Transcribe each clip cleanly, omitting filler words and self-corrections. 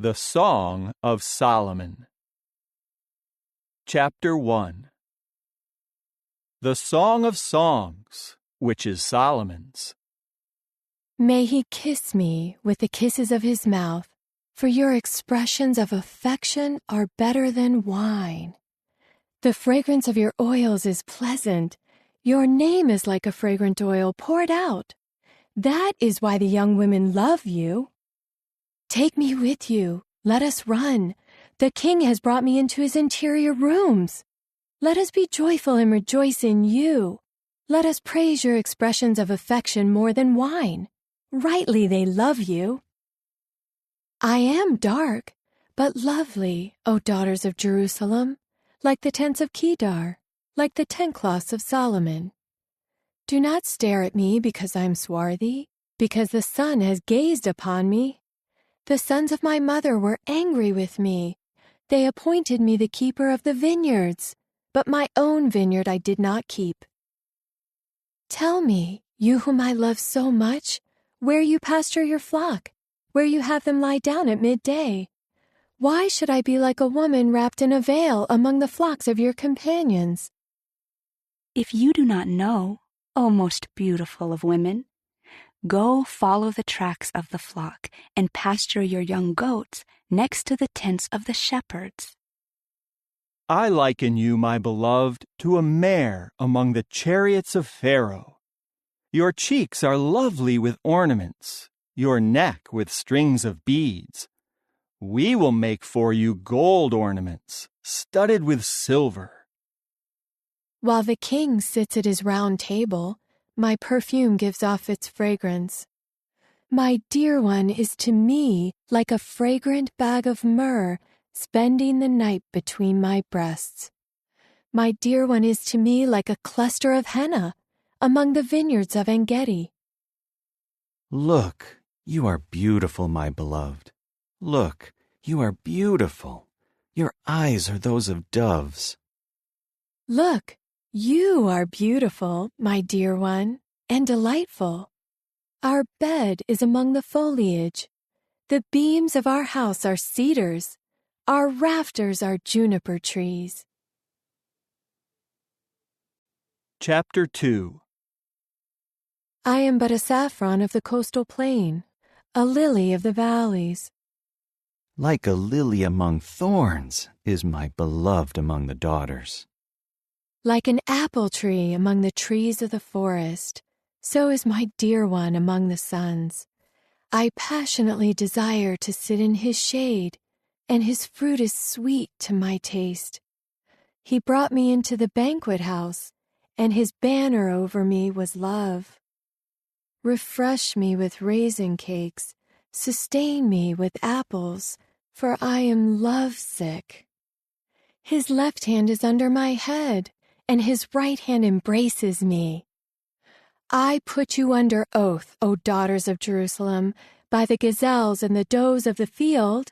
The Song of Solomon. Chapter 1. The Song of Songs, which is Solomon's. May he kiss me with the kisses of his mouth, for your expressions of affection are better than wine. The fragrance of your oils is pleasant. Your name is like a fragrant oil poured out. That is why the young women love you. Take me with you. Let us run. The king has brought me into his interior rooms. Let us be joyful and rejoice in you. Let us praise your expressions of affection more than wine. Rightly they love you. I am dark, but lovely, O daughters of Jerusalem, like the tents of Kedar, like the tent cloths of Solomon. Do not stare at me because I am swarthy, because the sun has gazed upon me. The sons of my mother were angry with me. They appointed me the keeper of the vineyards, but my own vineyard I did not keep. Tell me, you whom I love so much, where you pasture your flock, where you have them lie down at midday. Why should I be like a woman wrapped in a veil among the flocks of your companions? If you do not know, O most beautiful of women, go follow the tracks of the flock and pasture your young goats next to the tents of the shepherds. I liken you, my beloved, to a mare among the chariots of Pharaoh. Your cheeks are lovely with ornaments, your neck with strings of beads. We will make for you gold ornaments, studded with silver. While the king sits at his round table, my perfume gives off its fragrance. My dear one is to me like a fragrant bag of myrrh spending the night between my breasts. My dear one is to me like a cluster of henna among the vineyards of En-gedi. Look, you are beautiful, my beloved. Look, you are beautiful. Your eyes are those of doves. Look, you are beautiful, my dear one, and delightful. Our bed is among the foliage. The beams of our house are cedars. Our rafters are juniper trees. Chapter 2. I am but a saffron of the coastal plain, a lily of the valleys. Like a lily among thorns is my beloved among the daughters. Like an apple tree among the trees of the forest, so is my dear one among the sons. I passionately desire to sit in his shade, and his fruit is sweet to my taste. He brought me into the banquet house, and his banner over me was love. Refresh me with raisin cakes, sustain me with apples, for I am lovesick. His left hand is under my head, and his right hand embraces me. I put you under oath, O daughters of Jerusalem, by the gazelles and the does of the field.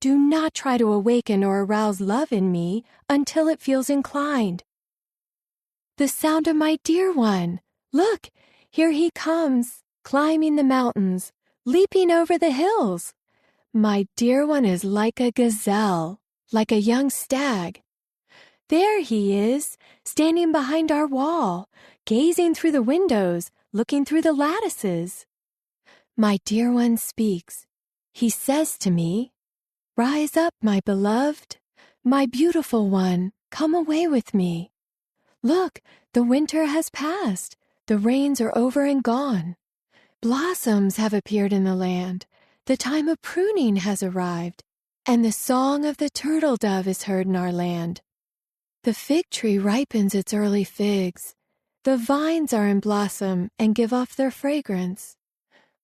Do not try to awaken or arouse love in me until it feels inclined. The sound of my dear one! Look, here he comes, climbing the mountains, leaping over the hills. My dear one is like a gazelle, like a young stag. There he is, standing behind our wall, gazing through the windows, looking through the lattices. My dear one speaks. He says to me, "Rise up, my beloved, my beautiful one, come away with me. Look, the winter has passed, the rains are over and gone. Blossoms have appeared in the land, the time of pruning has arrived, and the song of the turtle dove is heard in our land. The fig tree ripens its early figs. The vines are in blossom and give off their fragrance.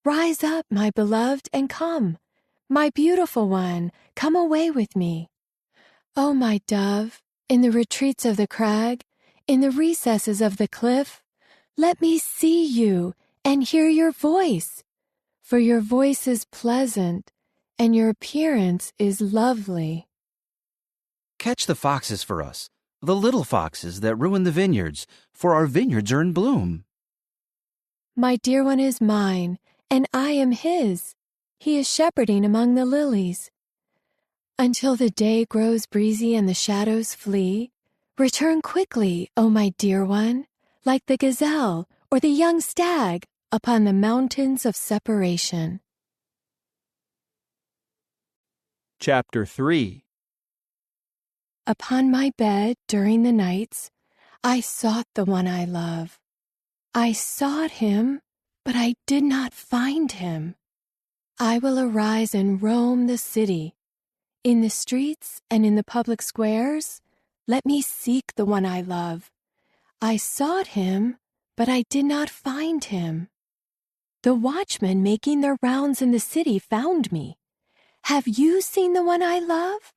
Rise up, my beloved, and come. My beautiful one, come away with me. O my dove, in the retreats of the crag, in the recesses of the cliff, let me see you and hear your voice, for your voice is pleasant and your appearance is lovely." Catch the foxes for us, the little foxes that ruin the vineyards, for our vineyards are in bloom. My dear one is mine, and I am his. He is shepherding among the lilies. Until the day grows breezy and the shadows flee, return quickly, O my dear one, like the gazelle or the young stag upon the mountains of separation. Chapter 3. Upon my bed during the nights, I sought the one I love. I sought him, but I did not find him. I will arise and roam the city. In the streets and in the public squares, let me seek the one I love. I sought him, but I did not find him. The watchmen making their rounds in the city found me. Have you seen the one I love?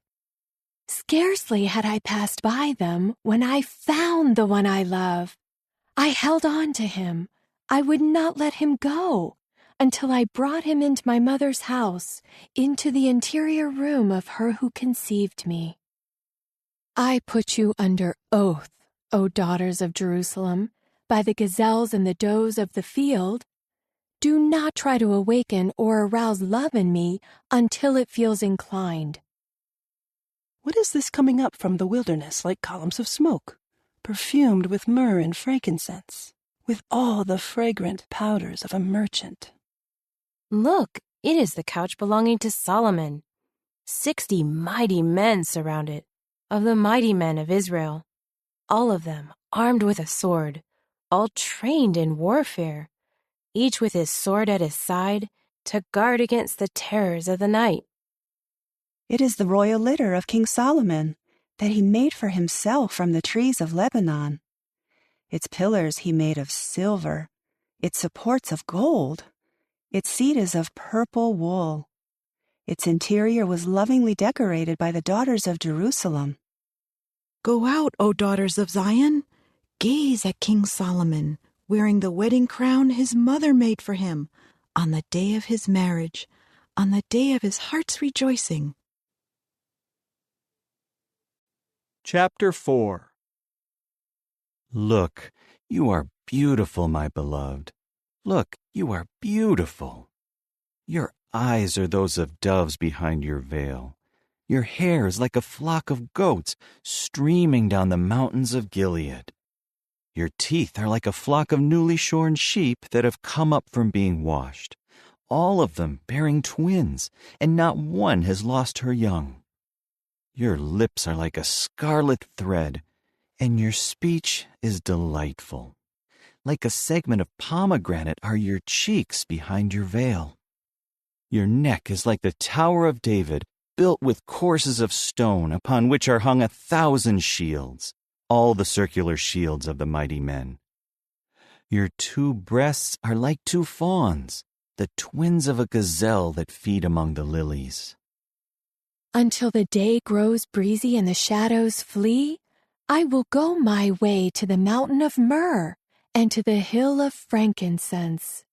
Scarcely had I passed by them when I found the one I love. I held on to him. I would not let him go until I brought him into my mother's house, into the interior room of her who conceived me. I put you under oath, O daughters of Jerusalem, by the gazelles and the does of the field. Do not try to awaken or arouse love in me until it feels inclined. What is this coming up from the wilderness like columns of smoke, perfumed with myrrh and frankincense, with all the fragrant powders of a merchant? Look, it is the couch belonging to Solomon. 60 mighty men surround it, of the mighty men of Israel, all of them armed with a sword, all trained in warfare, each with his sword at his side to guard against the terrors of the night. It is the royal litter of King Solomon that he made for himself from the trees of Lebanon. Its pillars he made of silver, its supports of gold, its seat is of purple wool. Its interior was lovingly decorated by the daughters of Jerusalem. Go out, O daughters of Zion, gaze at King Solomon, wearing the wedding crown his mother made for him on the day of his marriage, on the day of his heart's rejoicing. Chapter 4. Look, you are beautiful, my beloved. Look, you are beautiful. Your eyes are those of doves behind your veil. Your hair is like a flock of goats streaming down the mountains of Gilead. Your teeth are like a flock of newly shorn sheep that have come up from being washed, all of them bearing twins, and not one has lost her young. Your lips are like a scarlet thread, and your speech is delightful. Like a segment of pomegranate are your cheeks behind your veil. Your neck is like the Tower of David, built with courses of stone upon which are hung 1,000 shields, all the circular shields of the mighty men. Your 2 breasts are like 2 fawns, the twins of a gazelle that feed among the lilies. Until the day grows breezy and the shadows flee, I will go my way to the mountain of myrrh and to the hill of frankincense.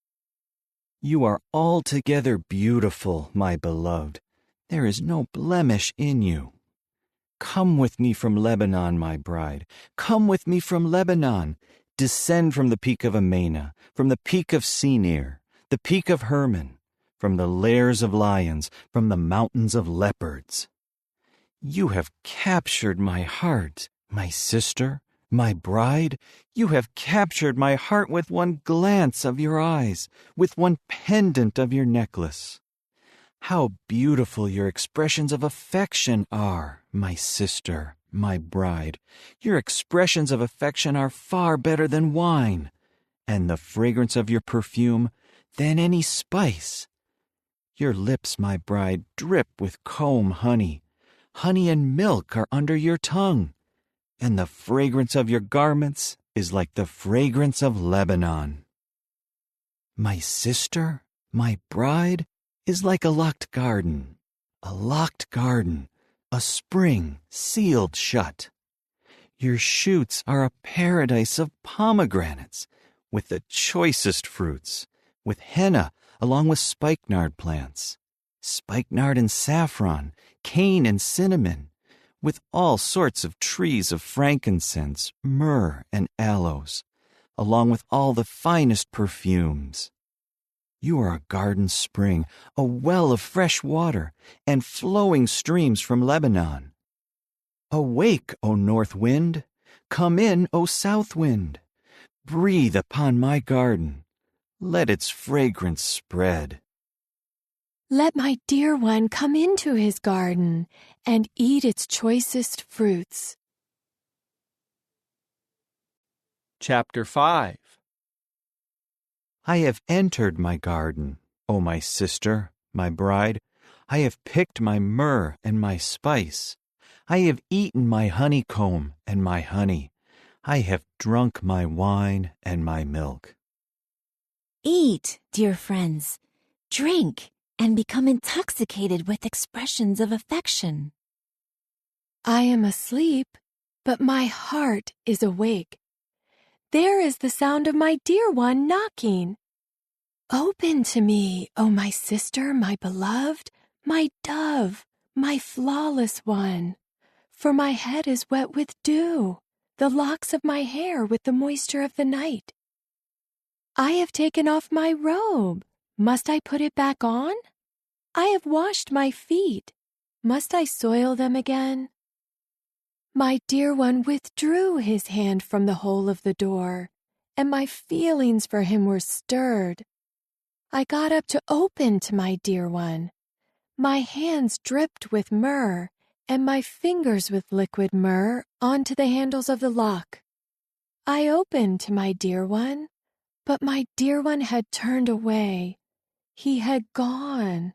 You are altogether beautiful, my beloved. There is no blemish in you. Come with me from Lebanon, my bride. Come with me from Lebanon. Descend from the peak of Amana, from the peak of Senir, the peak of Hermon, from the lairs of lions, from the mountains of leopards. You have captured my heart, my sister, my bride. You have captured my heart with one glance of your eyes, with one pendant of your necklace. How beautiful your expressions of affection are, my sister, my bride. Your expressions of affection are far better than wine, and the fragrance of your perfume than any spice. Your lips, my bride, drip with comb honey. Honey and milk are under your tongue, and the fragrance of your garments is like the fragrance of Lebanon. My sister, my bride, is like a locked garden, a spring sealed shut. Your shoots are a paradise of pomegranates, with the choicest fruits, with henna along with spikenard plants, spikenard and saffron, cane and cinnamon, with all sorts of trees of frankincense, myrrh, and aloes, along with all the finest perfumes. You are a garden spring, a well of fresh water, and flowing streams from Lebanon. Awake, O north wind! Come in, O south wind! Breathe upon my garden. Let its fragrance spread. Let my dear one come into his garden and eat its choicest fruits. Chapter 5. I have entered my garden, O my sister, my bride. I have picked my myrrh and my spice. I have eaten my honeycomb and my honey. I have drunk my wine and my milk. Eat, dear friends, drink, and become intoxicated with expressions of affection. I am asleep, but my heart is awake. There is the sound of my dear one knocking. Open to me, O my sister, my beloved, my dove, my flawless one. For my head is wet with dew, the locks of my hair with the moisture of the night. I have taken off my robe. Must I put it back on? I have washed my feet. Must I soil them again? My dear one withdrew his hand from the hole of the door, and my feelings for him were stirred. I got up to open to my dear one. My hands dripped with myrrh, and my fingers with liquid myrrh onto the handles of the lock. I opened to my dear one, but my dear one had turned away. He had gone.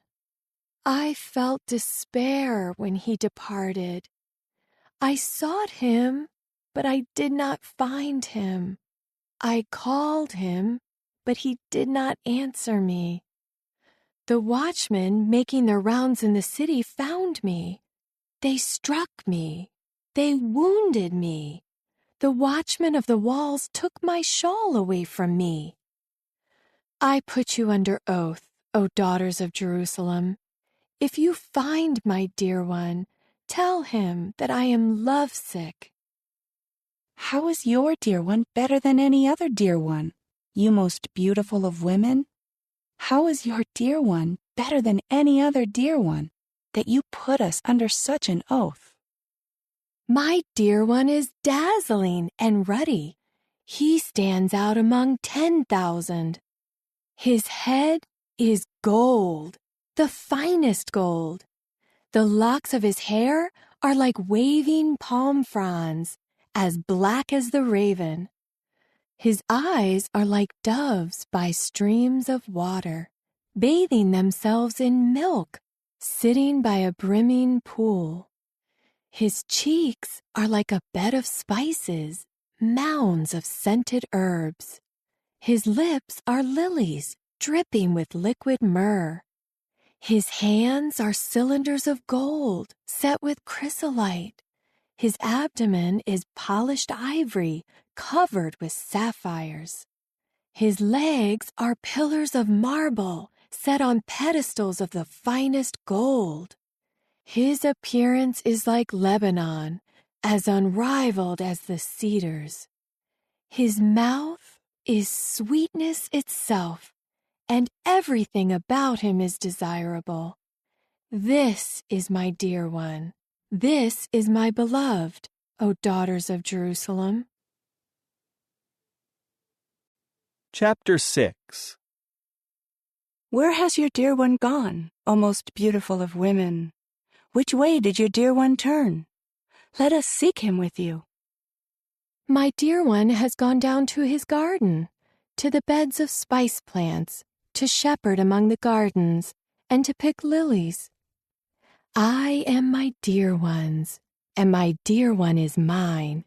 I felt despair when he departed. I sought him, but I did not find him. I called him, but he did not answer me. The watchmen making their rounds in the city found me. They struck me. They wounded me. The watchmen of the walls took my shawl away from me. I put you under oath, O daughters of Jerusalem. If you find my dear one, tell him that I am lovesick. How is your dear one better than any other dear one, you most beautiful of women? How is your dear one better than any other dear one, that you put us under such an oath? My dear one is dazzling and ruddy. He stands out among 10,000. His head is gold, the finest gold. The locks of his hair are like waving palm fronds, as black as the raven. His eyes are like doves by streams of water, bathing themselves in milk, sitting by a brimming pool. His cheeks are like a bed of spices, mounds of scented herbs. His lips are lilies, dripping with liquid myrrh. His hands are cylinders of gold, set with chrysolite. His abdomen is polished ivory, covered with sapphires. His legs are pillars of marble, set on pedestals of the finest gold. His appearance is like Lebanon, as unrivaled as the cedars. His mouth is sweetness itself, and everything about him is desirable. This is my dear one. This is my beloved, O daughters of Jerusalem. Chapter 6. Where has your dear one gone, O most beautiful of women? Which way did your dear one turn? Let us seek him with you. My dear one has gone down to his garden, to the beds of spice plants, to shepherd among the gardens, and to pick lilies. I am my dear one's, and my dear one is mine.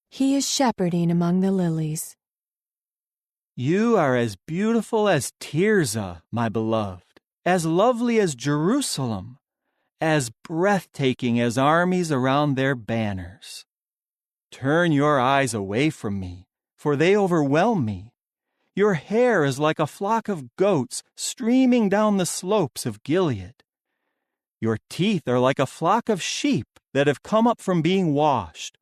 He is shepherding among the lilies. You are as beautiful as Tirzah, my beloved, as lovely as Jerusalem, as breathtaking as armies around their banners. Turn your eyes away from me, for they overwhelm me. Your hair is like a flock of goats streaming down the slopes of Gilead. Your teeth are like a flock of sheep that have come up from being washed,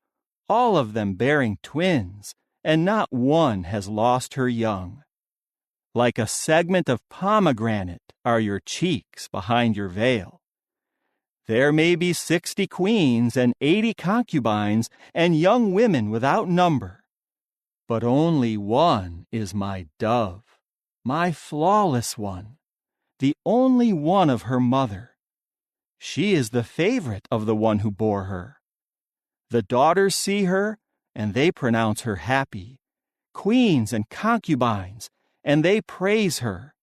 all of them bearing twins, and not one has lost her young. Like a segment of pomegranate are your cheeks behind your veil. There may be 60 queens and 80 concubines and young women without number, but only one is my dove, my flawless one, the only one of her mother. She is the favorite of the one who bore her. The daughters see her, and they pronounce her happy, queens and concubines, and they praise her.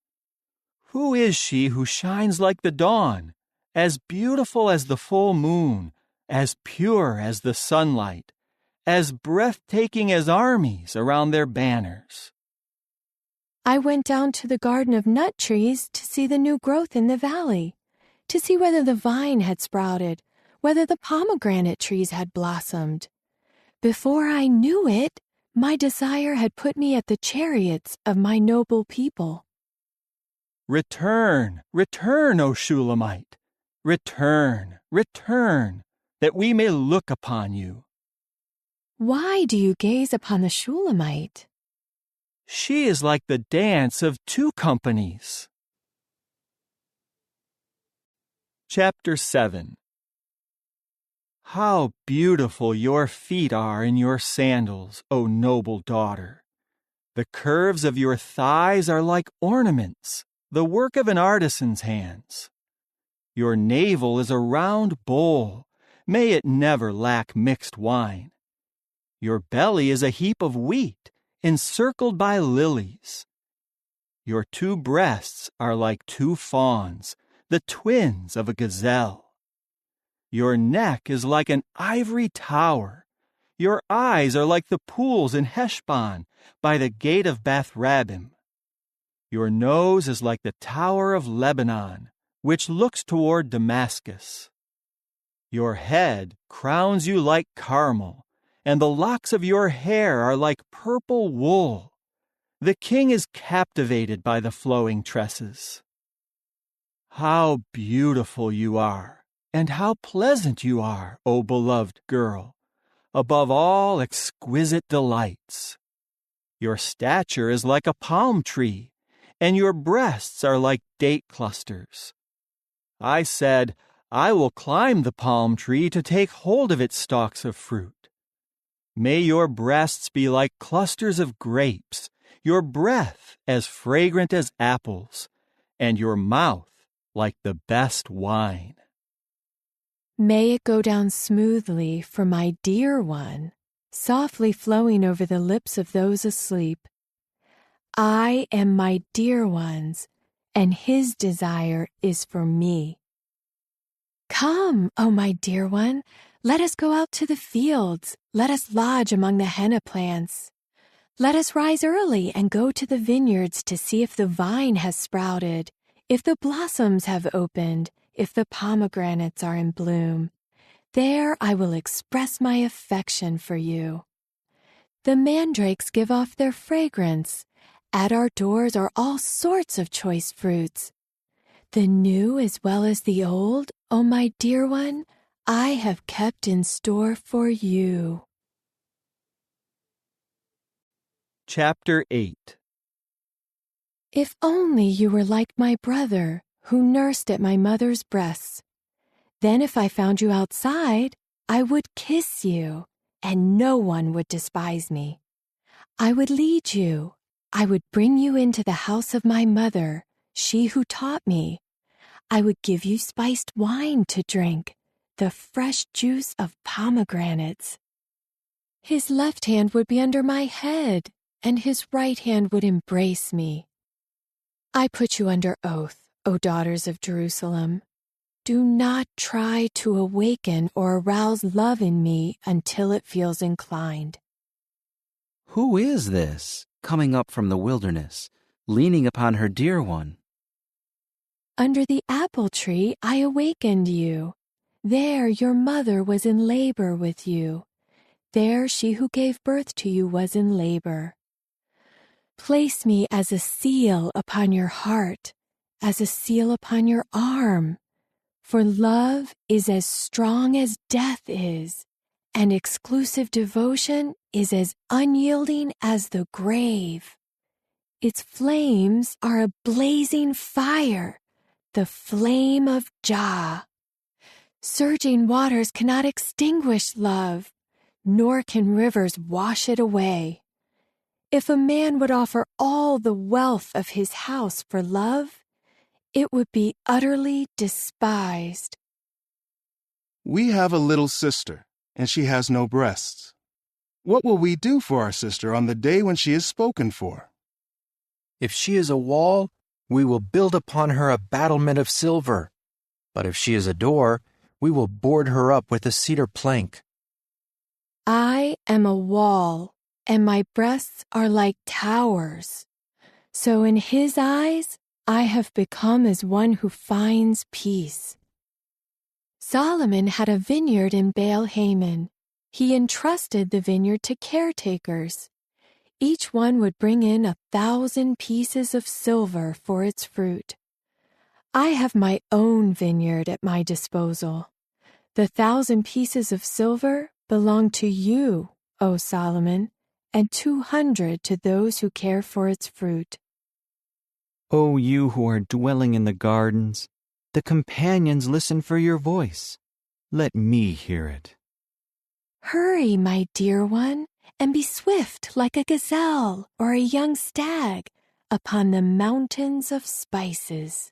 Who is she who shines like the dawn, as beautiful as the full moon, as pure as the sunlight, as breathtaking as armies around their banners? I went down to the garden of nut trees to see the new growth in the valley, to see whether the vine had sprouted, whether the pomegranate trees had blossomed. Before I knew it, my desire had put me at the chariots of my noble people. Return, return, O Shulamite! Return, return, that we may look upon you. Why do you gaze upon the Shulamite? She is like the dance of two companies. Chapter 7. How beautiful your feet are in your sandals, O noble daughter! The curves of your thighs are like ornaments, the work of an artisan's hands. Your navel is a round bowl, may it never lack mixed wine. Your belly is a heap of wheat, encircled by lilies. Your two breasts are like two fawns, the twins of a gazelle. Your neck is like an ivory tower. Your eyes are like the pools in Heshbon by the gate of Bath-rabbim. Your nose is like the tower of Lebanon, which looks toward Damascus. Your head crowns you like Carmel, and the locks of your hair are like purple wool. The king is captivated by the flowing tresses. How beautiful you are, and how pleasant you are, O beloved girl, above all exquisite delights. Your stature is like a palm tree, and your breasts are like date clusters. I said, I will climb the palm tree to take hold of its stalks of fruit. May your breasts be like clusters of grapes, your breath as fragrant as apples, and your mouth like the best wine. May it go down smoothly for my dear one, softly flowing over the lips of those asleep. I am my dear one's, and his desire is for me. Come, O my dear one, let us go out to the fields, let us lodge among the henna plants. Let us rise early and go to the vineyards to see if the vine has sprouted, if the blossoms have opened, if the pomegranates are in bloom. There I will express my affection for you. The mandrakes give off their fragrance. At our doors are all sorts of choice fruits. The new as well as the old, O my dear one, I have kept in store for you. Chapter 8. If only you were like my brother, who nursed at my mother's breasts. Then if I found you outside, I would kiss you, and no one would despise me. I would lead you. I would bring you into the house of my mother, she who taught me. I would give you spiced wine to drink, the fresh juice of pomegranates. His left hand would be under my head, and his right hand would embrace me. I put you under oath, O daughters of Jerusalem. Do not try to awaken or arouse love in me until it feels inclined. Who is this, coming up from the wilderness, leaning upon her dear one? Under the apple tree I awakened you. There your mother was in labor with you. There she who gave birth to you was in labor. Place me as a seal upon your heart, as a seal upon your arm. For love is as strong as death is, and exclusive devotion is as unyielding as the grave. Its flames are a blazing fire, the flame of Jah. Surging waters cannot extinguish love, nor can rivers wash it away. If a man would offer all the wealth of his house for love, it would be utterly despised. We have a little sister, and she has no breasts. What will we do for our sister on the day when she is spoken for? If she is a wall, we will build upon her a battlement of silver. But if she is a door, we will board her up with a cedar plank. I am a wall, and my breasts are like towers. So in his eyes, I have become as one who finds peace. Solomon had a vineyard in Baal-Hamon. He entrusted the vineyard to caretakers. Each one would bring in 1,000 pieces of silver for its fruit. I have my own vineyard at my disposal. The 1,000 pieces of silver belong to you, O Solomon, and 200 to those who care for its fruit. O you who are dwelling in the gardens, the companions listen for your voice. Let me hear it. Hurry, my dear one, and be swift like a gazelle or a young stag upon the mountains of spices.